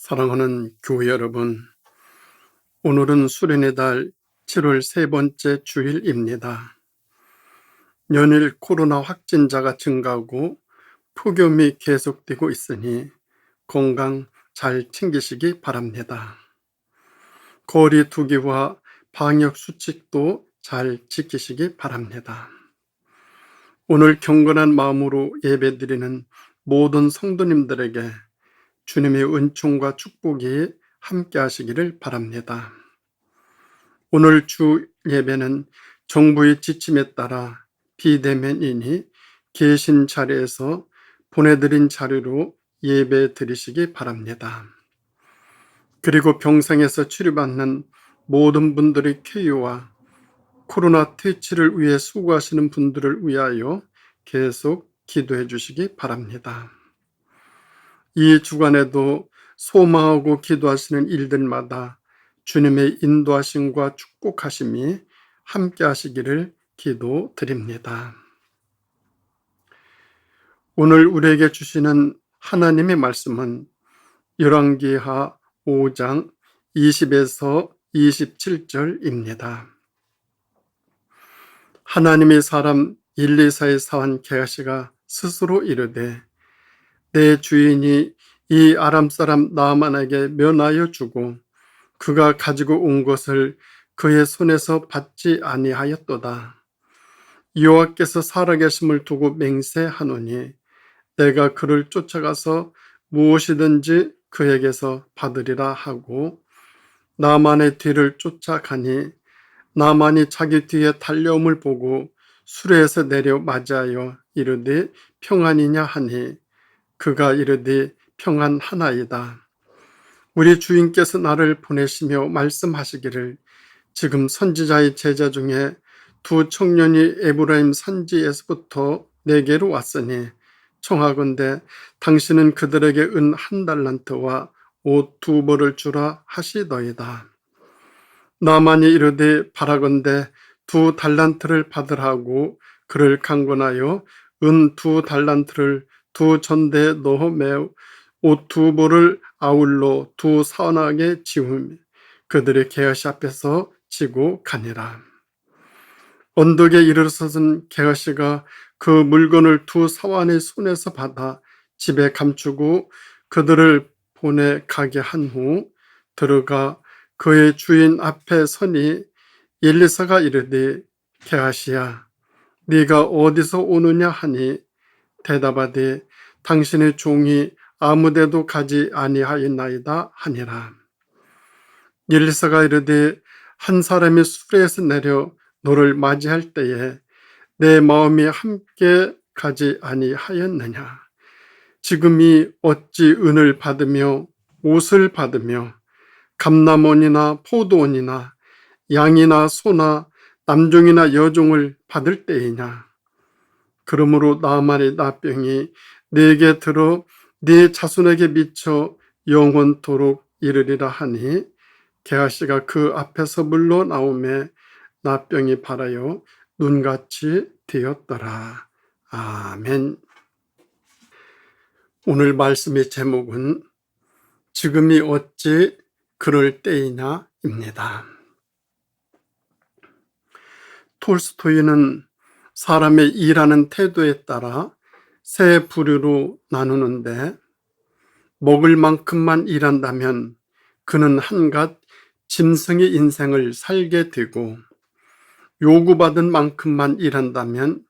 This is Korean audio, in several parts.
사랑하는 교회 여러분, 오늘은 수련의 달 7월 세 번째 주일입니다. 연일 코로나 확진자가 증가하고 폭염이 계속되고 있으니 건강 잘 챙기시기 바랍니다. 거리 두기와 방역 수칙도 잘 지키시기 바랍니다. 오늘 경건한 마음으로 예배드리는 모든 성도님들에게 주님의 은총과 축복이 함께 하시기를 바랍니다. 오늘 주 예배는 정부의 지침에 따라 비대면이니 계신 자리에서 보내드린 자료로 예배 드리시기 바랍니다. 그리고 병상에서 치료받는 모든 분들의 쾌유와 코로나 퇴치를 위해 수고하시는 분들을 위하여 계속 기도해 주시기 바랍니다. 이 주간에도 소망하고 기도하시는 일들마다 주님의 인도하심과 축복하심이 함께 하시기를 기도드립니다. 오늘 우리에게 주시는 하나님의 말씀은 열왕기하 5장 20에서 27절입니다. 하나님의 사람 일리사의 사환 게하시가 스스로 이르되 내 주인이 이 아람 사람 나아만에게 면하여 주고 그가 가지고 온 것을 그의 손에서 받지 아니하였도다. 여호와께서 살아계심을 두고 맹세하노니 내가 그를 쫓아가서 무엇이든지 그에게서 받으리라 하고 나만의 뒤를 쫓아가니 나만이 자기 뒤에 달려옴을 보고 수레에서 내려 맞이하여 이르되 평안이냐 하니 그가 이르되 평안하나이다. 우리 주인께서 나를 보내시며 말씀하시기를 지금 선지자의 제자 중에 두 청년이 에브라임 산지에서부터 내게로 왔으니 청하건대 당신은 그들에게 은 1달란트와 옷 2벌을 주라 하시더이다. 나만이 이르되 바라건대 2달란트를 받으라고 그를 강권하여 은 2달란트를 두 전대에 넣어 매우 옷 2벌을 아울러 두 사원에게 지우며 그들의 게하시 앞에서 지고 가니라. 언덕에 이르러서는 게하시가 그 물건을 두 사원의 손에서 받아 집에 감추고 그들을 보내 가게 한 후 들어가 그의 주인 앞에 서니 엘리사가 이르되 게하시야 네가 어디서 오느냐 하니 대답하되 당신의 종이 아무데도 가지 아니하였나이다 하니라. 엘리사가 이르되 한 사람이 수레에서 내려 너를 맞이할 때에 내 마음이 함께 가지 아니하였느냐. 지금이 어찌 은을 받으며 옷을 받으며 감람원이나 포도원이나 양이나 소나 남종이나 여종을 받을 때이냐. 그러므로 나만의 나병이 네게 들어 네 자손에게 미쳐 영원토록 이르리라 하니 게하시가 그 앞에서 물러나오매 나병이 발하여 눈같이 되었더라. 아멘. 오늘 말씀의 제목은 지금이 어찌 그럴 때이냐 입니다. 톨스토이는 사람의 일하는 태도에 따라 세 부류로 나누는데 먹을 만큼만 일한다면 그는 한갓 짐승의 인생을 살게 되고 요구받은 만큼만 일한다면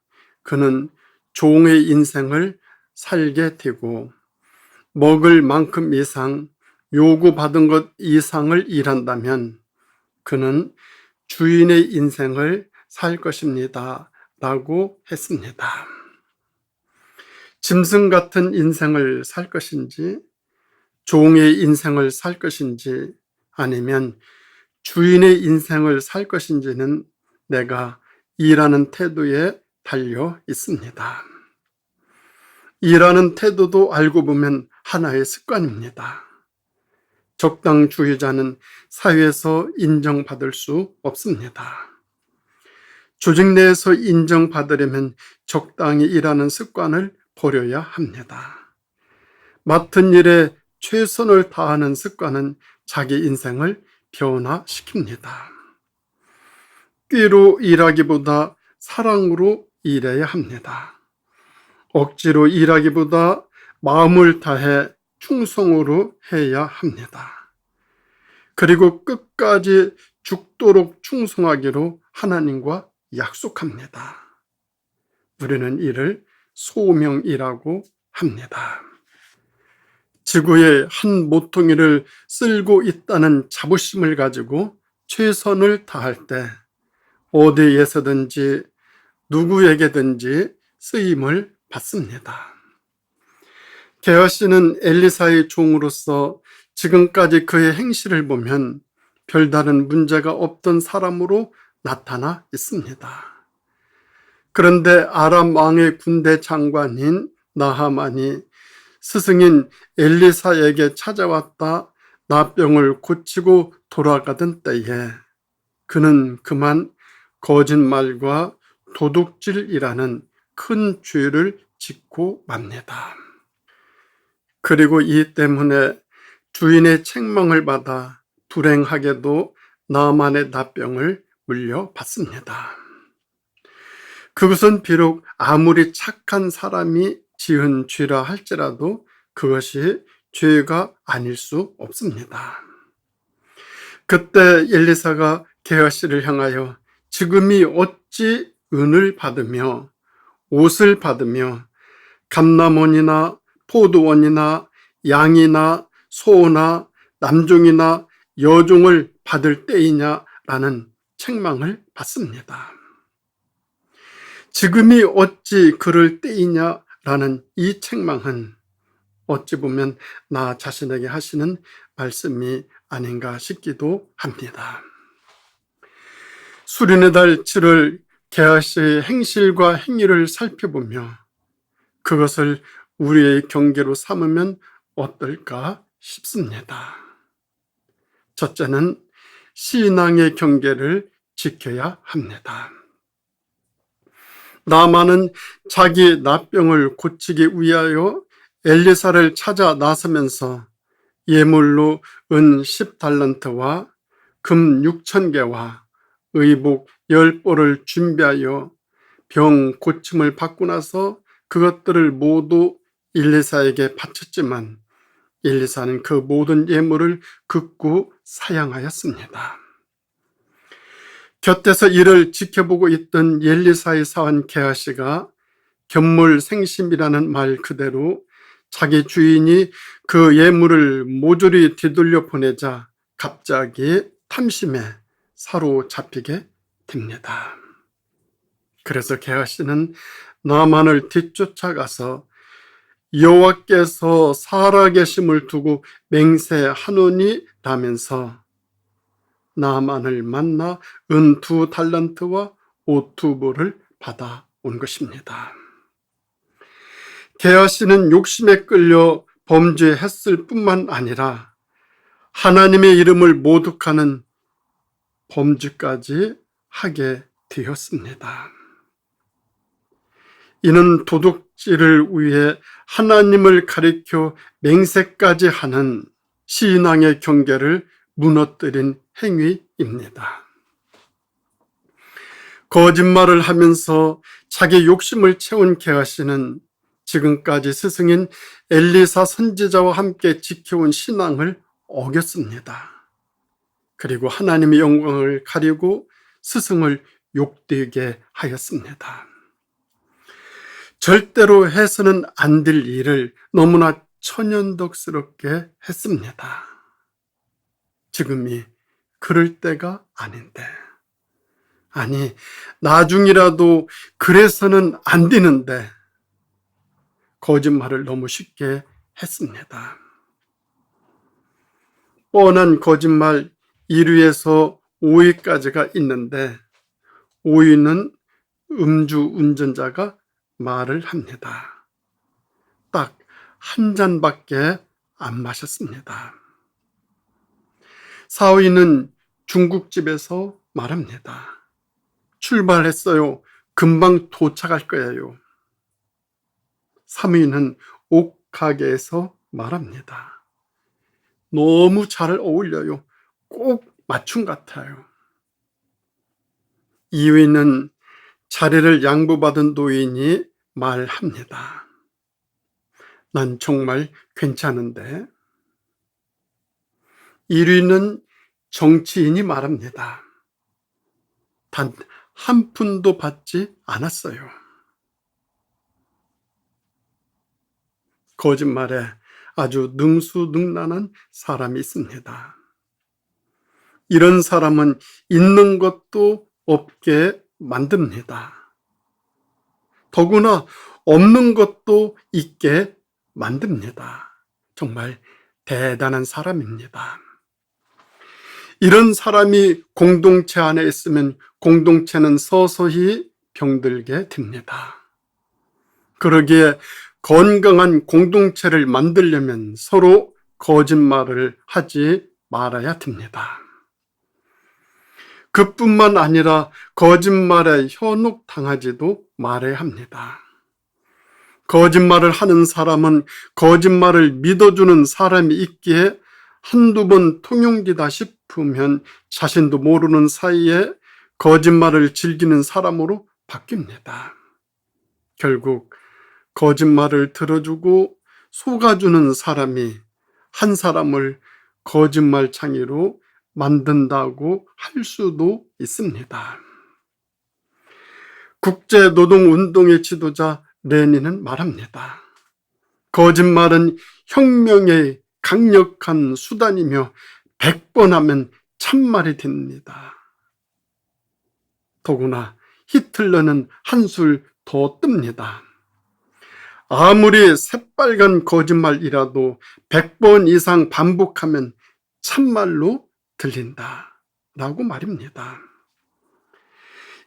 그는 종의 인생을 살게 되고 먹을 만큼 이상 요구받은 것 이상을 일한다면 그는 주인의 인생을 살 것입니다. 라고 했습니다. 짐승 같은 인생을 살 것인지 종의 인생을 살 것인지 아니면 주인의 인생을 살 것인지는 내가 일하는 태도에 달려 있습니다. 일하는 태도도 알고 보면 하나의 습관입니다. 적당주의자는 사회에서 인정받을 수 없습니다. 조직 내에서 인정받으려면 적당히 일하는 습관을 버려야 합니다. 맡은 일에 최선을 다하는 습관은 자기 인생을 변화시킵니다. 꾀로 일하기보다 사랑으로 일해야 합니다. 억지로 일하기보다 마음을 다해 충성으로 해야 합니다. 그리고 끝까지 죽도록 충성하기로 하나님과 약속합니다. 우리는 이를 소명이라고 합니다. 지구의 한 모퉁이를 쓸고 있다는 자부심을 가지고 최선을 다할 때 어디에서든지 누구에게든지 쓰임을 받습니다. 게하시는 엘리사의 종으로서 지금까지 그의 행실을 보면 별다른 문제가 없던 사람으로 나타나 있습니다. 그런데 아람 왕의 군대 장관인 나하만이 스승인 엘리사에게 찾아왔다 나병을 고치고 돌아가던 때에 그는 그만 거짓말과 도둑질이라는 큰 죄를 짓고 맙니다. 그리고 이 때문에 주인의 책망을 받아 불행하게도 나만의 나병을 물려받습니다. 그것은 비록 아무리 착한 사람이 지은 죄라 할지라도 그것이 죄가 아닐 수 없습니다. 그때 엘리사가 게하시를 향하여 지금이 어찌 은을 받으며 옷을 받으며 감람원이나 포도원이나 양이나 소나 남종이나 여종을 받을 때이냐라는 책망을 받습니다. 지금이 어찌 그럴 때이냐라는 이 책망은 어찌 보면 나 자신에게 하시는 말씀이 아닌가 싶기도 합니다. 수련의 달 7월 게하시의 행실과 행위를 살펴보며 그것을 우리의 경계로 삼으면 어떨까 싶습니다. 첫째는 신앙의 경계를 지켜야 합니다. 나만은 자기 나병을 고치기 위하여 엘리사를 찾아 나서면서 예물로 은 10달란트와 금 6,000개와 의복 10벌을 준비하여 병 고침을 받고 나서 그것들을 모두 엘리사에게 바쳤지만 엘리사는 그 모든 예물을 극구 사양하였습니다. 곁에서 이를 지켜보고 있던 엘리사의 사원 게하시가 견물생심이라는 말 그대로 자기 주인이 그 예물을 모조리 뒤돌려 보내자 갑자기 탐심에 사로잡히게 됩니다. 그래서 게하시는 나만을 뒤쫓아가서 여호와께서 살아계심을 두고 맹세하노니 라면서 나만을 만나 은 2달란트와 옷 2벌을 받아온 것입니다. 게하시는 욕심에 끌려 범죄했을 뿐만 아니라 하나님의 이름을 모독하는 범죄까지 하게 되었습니다. 이는 도둑질을 위해 하나님을 가리켜 맹세까지 하는 신앙의 경계를 무너뜨린 행위입니다. 거짓말을 하면서 자기 욕심을 채운 게하시는 지금까지 스승인 엘리사 선지자와 함께 지켜온 신앙을 어겼습니다. 그리고 하나님의 영광을 가리고 스승을 욕되게 하였습니다. 절대로 해서는 안 될 일을 너무나 천연덕스럽게 했습니다. 지금이 그럴 때가 아닌데, 아니 나중이라도 그래서는 안 되는데 거짓말을 너무 쉽게 했습니다. 뻔한 거짓말 1위에서 5위까지가 있는데 5위는 음주운전자가 말을 합니다. 딱 한 잔밖에 안 마셨습니다. 4위는 중국집에서 말합니다. 출발했어요. 금방 도착할 거예요. 3위는 옷가게에서 말합니다. 너무 잘 어울려요. 꼭 맞춤 같아요. 2위는 자리를 양보받은 노인이 말합니다. 난 정말 괜찮은데. 1위는 정치인이 말합니다. 단 한 푼도 받지 않았어요. 거짓말에 아주 능수능란한 사람이 있습니다. 이런 사람은 있는 것도 없게 만듭니다. 더구나 없는 것도 있게 만듭니다. 정말 대단한 사람입니다. 이런 사람이 공동체 안에 있으면 공동체는 서서히 병들게 됩니다. 그러기에 건강한 공동체를 만들려면 서로 거짓말을 하지 말아야 됩니다. 그뿐만 아니라 거짓말에 현혹당하지도 말아야 합니다. 거짓말을 하는 사람은 거짓말을 믿어주는 사람이 있기에 한두 번 통용되다 싶으면 자신도 모르는 사이에 거짓말을 즐기는 사람으로 바뀝니다. 결국 거짓말을 들어주고 속아주는 사람이 한 사람을 거짓말창이로 만든다고 할 수도 있습니다. 국제노동운동의 지도자 레닌은 말합니다. 거짓말은 혁명의 강력한 수단이며 100번 하면 참말이 됩니다. 더구나 히틀러는 한술 더 뜹니다. 아무리 새빨간 거짓말이라도 100번 이상 반복하면 참말로 들린다 라고 말입니다.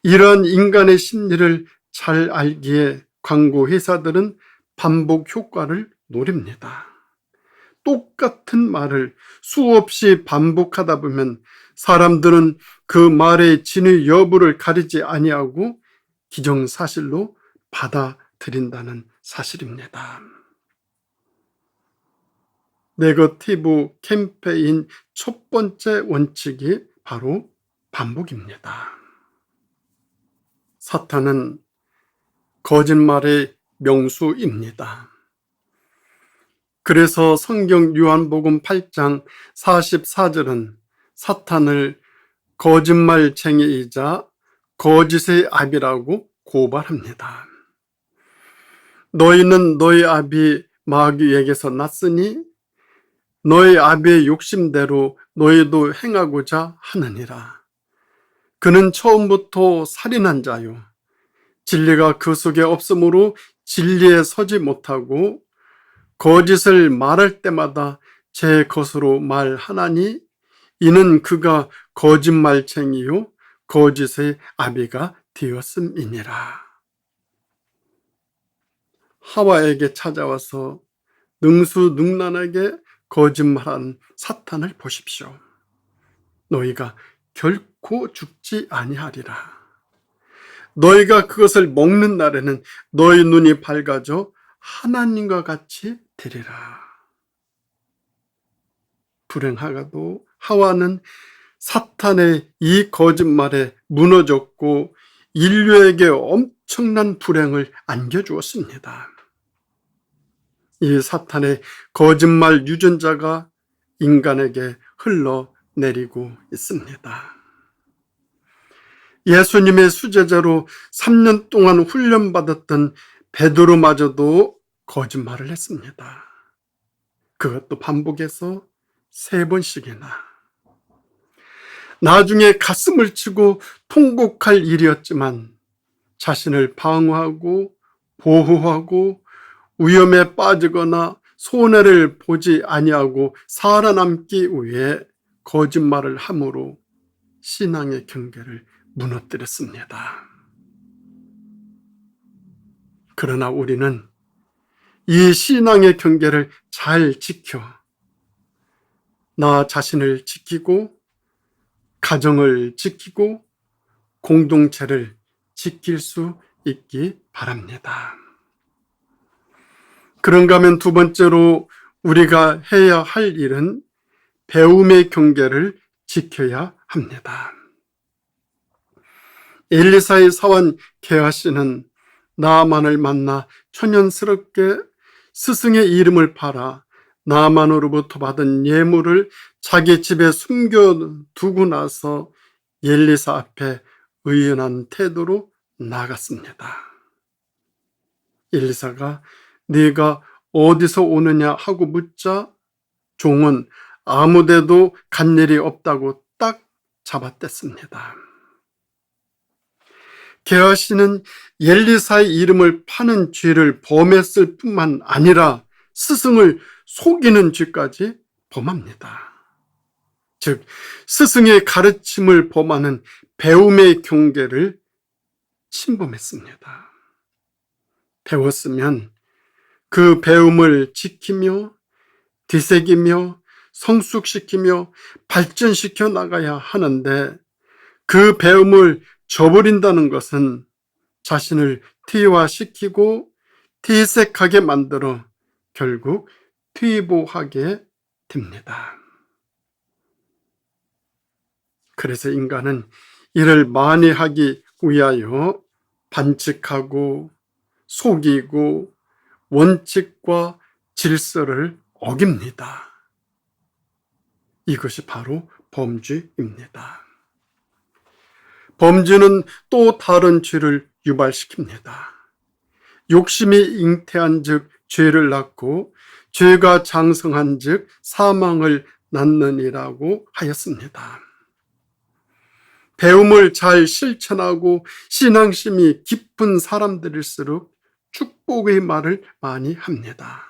이런 인간의 심리를 잘 알기에 광고 회사들은 반복 효과를 노립니다. 똑같은 말을 수없이 반복하다 보면 사람들은 그 말의 진위 여부를 가리지 아니하고 기정사실로 받아들인다는 사실입니다. 네거티브 캠페인 첫 번째 원칙이 바로 반복입니다. 사탄은 거짓말의 명수입니다. 그래서 성경 요한복음 8장 44절은 사탄을 거짓말쟁이이자 거짓의 아비라고 고발합니다. 너희는 너희 아비 마귀에게서 났으니 너희 아비의 욕심대로 너희도 행하고자 하느니라. 그는 처음부터 살인한 자요. 진리가 그 속에 없으므로 진리에 서지 못하고 거짓을 말할 때마다 제 것으로 말하나니 이는 그가 거짓말쟁이요 거짓의 아비가 되었음이니라. 하와에게 찾아와서 능수능란하게 거짓말한 사탄을 보십시오. 너희가 결코 죽지 아니하리라. 너희가 그것을 먹는 날에는 너희 눈이 밝아져 하나님과 같이 되리라. 불행하게도 하와는 사탄의 이 거짓말에 무너졌고 인류에게 엄청난 불행을 안겨주었습니다. 이 사탄의 거짓말 유전자가 인간에게 흘러내리고 있습니다. 예수님의 수제자로 3년 동안 훈련받았던 베드로마저도 거짓말을 했습니다. 그것도 반복해서 3번씩이나. 나중에 가슴을 치고 통곡할 일이었지만 자신을 방어하고 보호하고 위험에 빠지거나 손해를 보지 아니하고 살아남기 위해 거짓말을 함으로 신앙의 경계를 무너뜨렸습니다. 그러나 우리는 이 신앙의 경계를 잘 지켜 나 자신을 지키고 가정을 지키고 공동체를 지킬 수 있기 바랍니다. 그런가 하면 두 번째로 우리가 해야 할 일은 배움의 경계를 지켜야 합니다. 엘리사의 사원 게하시는 나아만을 만나 초년스럽게 스승의 이름을 팔아 나아만으로부터 받은 예물을 자기 집에 숨겨두고 나서 엘리사 앞에 의연한 태도로 나갔습니다. 엘리사가 네가 어디서 오느냐 하고 묻자 종은 아무데도 간 일이 없다고 딱 잡아댔습니다. 게하시는 엘리사의 이름을 파는 죄를 범했을 뿐만 아니라 스승을 속이는 죄까지 범합니다. 즉 스승의 가르침을 범하는 배움의 경계를 침범했습니다. 배웠으면 그 배움을 지키며 되새기며 성숙시키며 발전시켜 나가야 하는데 그 배움을 저버린다는 것은 자신을 퇴화시키고 퇴색하게 만들어 결국 퇴보하게 됩니다. 그래서 인간은 이를 만회하기 위하여 반칙하고 속이고 원칙과 질서를 어깁니다. 이것이 바로 범죄입니다. 범죄는 또 다른 죄를 유발시킵니다. 욕심이 잉태한 즉 죄를 낳고 죄가 장성한 즉 사망을 낳느니라고 하였습니다. 배움을 잘 실천하고 신앙심이 깊은 사람들일수록 축복의 말을 많이 합니다.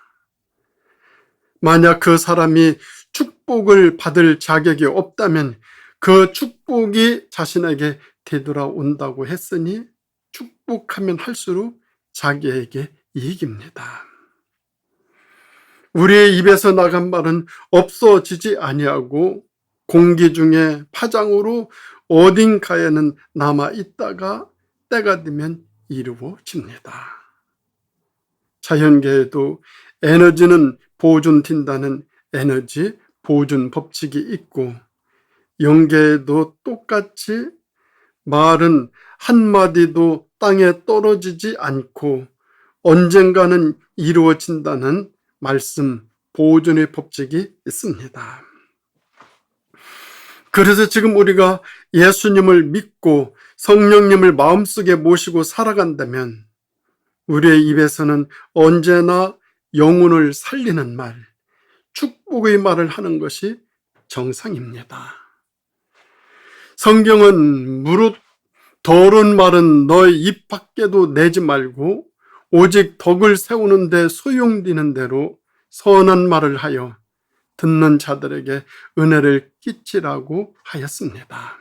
만약 그 사람이 축복을 받을 자격이 없다면 그 축복이 자신에게 되돌아온다고 했으니 축복하면 할수록 자기에게 이익입니다. 우리의 입에서 나간 말은 없어지지 아니하고 공기 중에 파장으로 어딘가에는 남아 있다가 때가 되면 이루어집니다. 자연계에도 에너지는 보존된다는 에너지 보존 법칙이 있고 영계에도 똑같이 말은 한마디도 땅에 떨어지지 않고 언젠가는 이루어진다는 말씀 보존의 법칙이 있습니다. 그래서 지금 우리가 예수님을 믿고 성령님을 마음속에 모시고 살아간다면 우리의 입에서는 언제나 영혼을 살리는 말, 축복의 말을 하는 것이 정상입니다. 성경은 무릇 더러운 말은 너의 입 밖에도 내지 말고 오직 덕을 세우는 데 소용되는 대로 선한 말을 하여 듣는 자들에게 은혜를 끼치라고 하였습니다.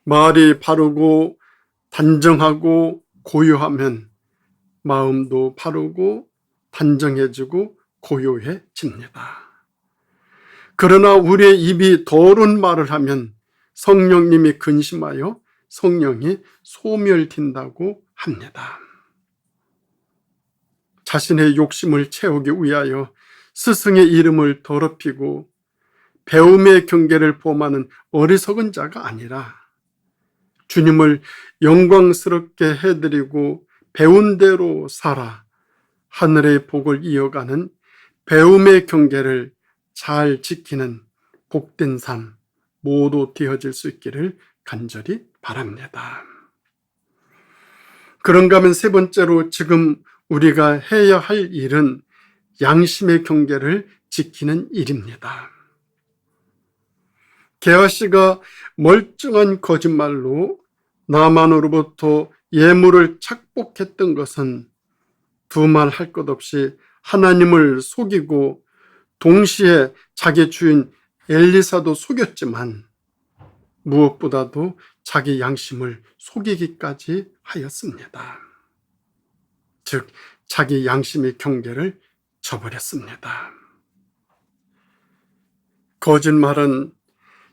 말이 바르고 단정하고 고요하면 마음도 바르고 단정해지고 고요해집니다. 그러나 우리의 입이 더러운 말을 하면 성령님이 근심하여 성령이 소멸된다고 합니다. 자신의 욕심을 채우기 위하여 스승의 이름을 더럽히고 배움의 경계를 범하는 어리석은 자가 아니라 주님을 영광스럽게 해드리고 배운 대로 살아 하늘의 복을 이어가는 배움의 경계를 잘 지키는 복된 삶 모두 되어질 수 있기를 간절히 바랍니다. 그런가 하면 세 번째로 지금 우리가 해야 할 일은 양심의 경계를 지키는 일입니다. 게하시가 멀쩡한 거짓말로 나만으로부터 예물을 착복했던 것은 두말할 것 없이 하나님을 속이고 동시에 자기 주인 엘리사도 속였지만 무엇보다도 자기 양심을 속이기까지 하였습니다. 즉 자기 양심의 경계를 저버렸습니다. 거짓말은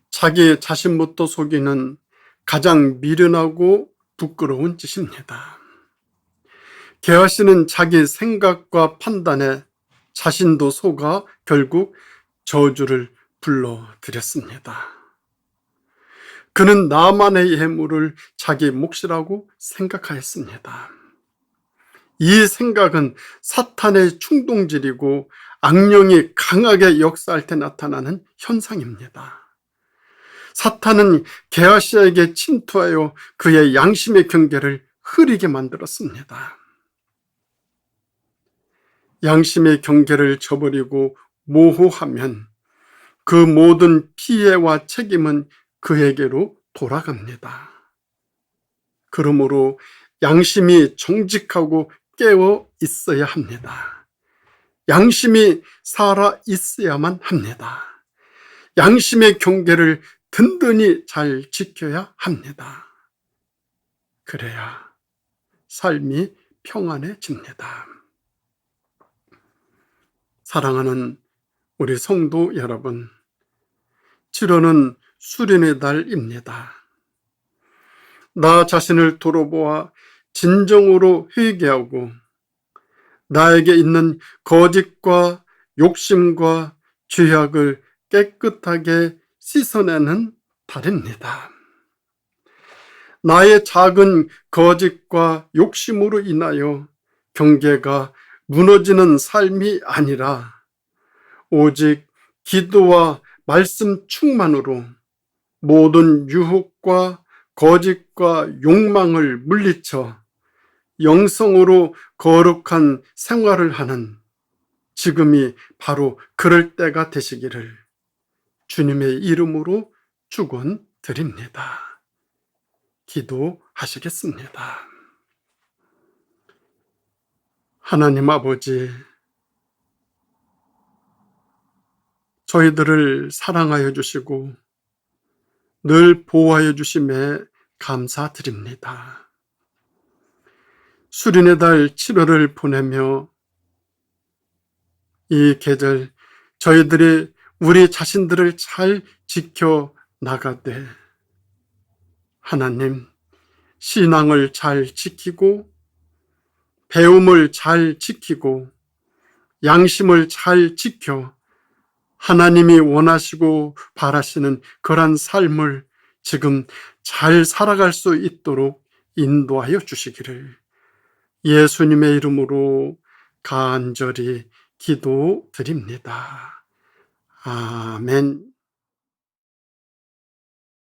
자기 자신부터 속이는 가장 미련하고 부끄러운 짓입니다. 게하시는 자기 생각과 판단에 자신도 속아 결국 저주를 불러드렸습니다. 그는 나만의 예물을 자기 몫이라고 생각하였습니다. 이 생각은 사탄의 충동질이고 악령이 강하게 역사할 때 나타나는 현상입니다. 사탄은 게하시아에게 침투하여 그의 양심의 경계를 흐리게 만들었습니다. 양심의 경계를 저버리고 모호하면 그 모든 피해와 책임은 그에게로 돌아갑니다. 그러므로 양심이 정직하고 깨어 있어야 합니다. 양심이 살아 있어야만 합니다. 양심의 경계를 든든히 잘 지켜야 합니다. 그래야 삶이 평안해집니다. 사랑하는 우리 성도 여러분, 7월은 수련의 달입니다. 나 자신을 돌아보아 진정으로 회개하고 나에게 있는 거짓과 욕심과 죄악을 깨끗하게 씻어내는 달입니다. 나의 작은 거짓과 욕심으로 인하여 경계가 무너지는 삶이 아니라 오직 기도와 말씀 충만으로 모든 유혹과 거짓과 욕망을 물리쳐 영성으로 거룩한 생활을 하는 지금이 바로 그럴 때가 되시기를 주님의 이름으로 축원드립니다. 기도하시겠습니다. 하나님 아버지, 저희들을 사랑하여 주시고 늘 보호하여 주심에 감사드립니다. 수련의 달 7월을 보내며 이 계절 저희들이 우리 자신들을 잘 지켜 나가되 하나님, 신앙을 잘 지키고 배움을 잘 지키고 양심을 잘 지켜 하나님이 원하시고 바라시는 그러한 삶을 지금 잘 살아갈 수 있도록 인도하여 주시기를 예수님의 이름으로 간절히 기도드립니다. 아멘.